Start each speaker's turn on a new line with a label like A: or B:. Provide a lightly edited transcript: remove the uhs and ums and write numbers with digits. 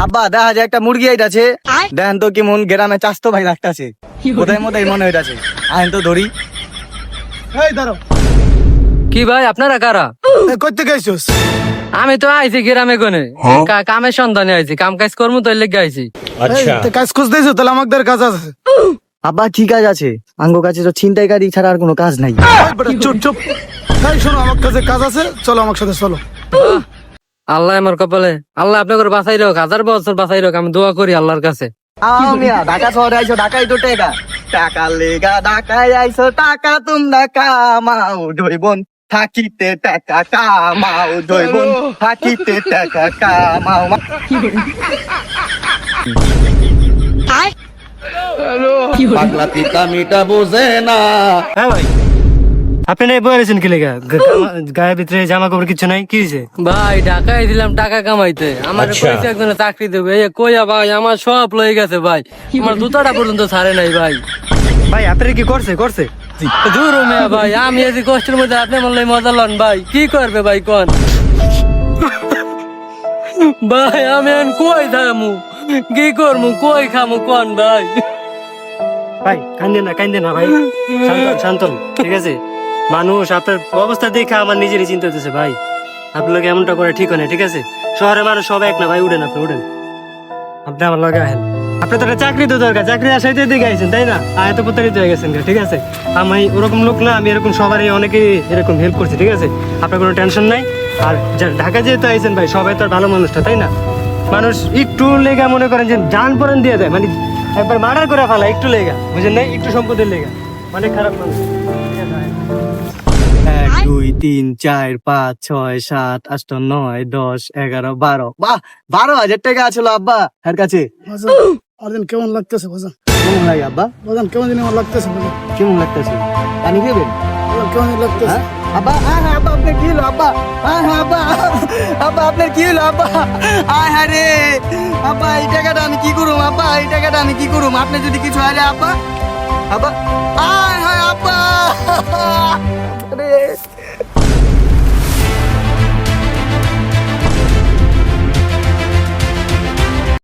A: আব্বা দেখা যায় একটা মুরগি আইতাছে, দেখেন তো কেমন গ্রামে চাস্তো ভাই লাগতাছে, কোথায় মোথায় মনে হইতাছে, আইন তো ধরি।
B: এই দাঁড়াও,
C: কি ভাই আপনারা কারা?
B: করতে গেছিস?
C: আমি তো আইছি গ্রামে কোনে কামের সন্ধানে আইছি, কাম কাজ করবো তো লেগে আইছি।
B: কাজ খুঁজ দিয়েছো? তাহলে আমাদের কাজ আছে।
A: আব্বা কি কাজ আছে? আঙ্গো কাছে তো ছিনতাইকারী ছাড়া আর কোনো কাজ নাই।
B: এই বেটা, চুপ চুপ। এই শোনো, আমার কাছে কাজ আছে, চলো আমার সাথে চলো।
C: আল্লাহ আমার কপালে, আল্লাহ আপনাকে বাঁচাই রাখ, 1000 বছর বাঁচাই রাখ, আমি দোয়া করি আল্লাহর কাছে।
A: মিয়া ঢাকা শহরে আইছো, ঢাকাই তো টেকা, টাকা লেগা ঢাকায় আইছো, টাকা তোমরা কামাও জৈবন, থাকিতে টাকা কামাও জৈবন, থাকিতে টাকা কামাও। পাগলা পিতা মিটা বোঝে না।
D: হ্যাঁ ভাই, আপনি নাই বলেছেন কি লেগা? গায়ের ভিতরে জামা কাপড় কিছু নাই, কি হয়েছে?
C: ভাই ঢাকায় দিলাম টাকা কামাইতে, আমার কইছে একজনে চাকরি দেবে, এই কইয়া ভাই আমার সব লয়ে গেছে ভাই, আমার জুতাটা পর্যন্ত ছাড়ে নাই ভাই।
D: ভাই আপনার কি করছে?
C: দূর মেয়া ভাই, আমি এই কষ্টের মধ্যে আপনি বললে মজা লন ভাই, কি করবে ভাই কোন? ভাই আমি এখন কই থামু, কি করমু, কই খামু কোন ভাই?
D: ভাই কান্দে না ভাই, শান্ত হন, ঠিক আছে? মানুষ আপনার অবস্থা দেখে আমার নিজেরই চিন্তা হতেছে ভাই, আপনাকে এমনটা করে ঠিক হয় না, ঠিক আছে? শহরে মানুষ সব এক না ভাই, উঠেন আপনি আপনি আমার লগে আহেন। আপনার তো একটা চাকরি তো দরকার, চাকরি আসাইতে দিকে আইছেন তাই না? এত প্রতারিত হয়ে গেছেন, ঠিক আছে? আমি ওরকম লোক না, আমি এরকম সবারই অনেকেই এরকম হেল্প করছি, ঠিক আছে? আপনার কোনো টেনশন নাই। আর ঢাকা যেহেতু আইছেন ভাই, সবাই তো আর ভালো মানুষটা তাই না? মানুষ একটু লেগা মনে করেন যে জান পরান দিয়ে দেয়, মানে একবার মার্ডার করে ফেলা, একটু লেগা, বুঝেন নাই? একটু সম্পদের লেগা, অনেক খারাপ মানুষ।
A: 1 2 3 4 5 6 7 8 9 10 11 12। বাহ, 12,000 টাকা আছিল আব্বা এর কাছে।
B: বাজান কেমন লাগতেছে বাজান?
A: কেমন লাগে আব্বা?
B: বাজান কেমন জানি আমার লাগতেছে বাজান।
A: কেমন লাগতেছে? পানি খাবেন?
B: বাজান কেমন জানি লাগতেছে।
A: হ্যাঁ? আব্বা, হ্যাঁ আব্বা, আপনার কি হলো আব্বা? হ্যাঁ আব্বা, আব্বা আপনার কি হলো আব্বা? হ্যাঁ রে আব্বা, এই টাকাটা আমি কি করুম আব্বা? এই টাকাটা আমি কি করুম? আপনি যদি কিছু হয় আব্বা, আব্বা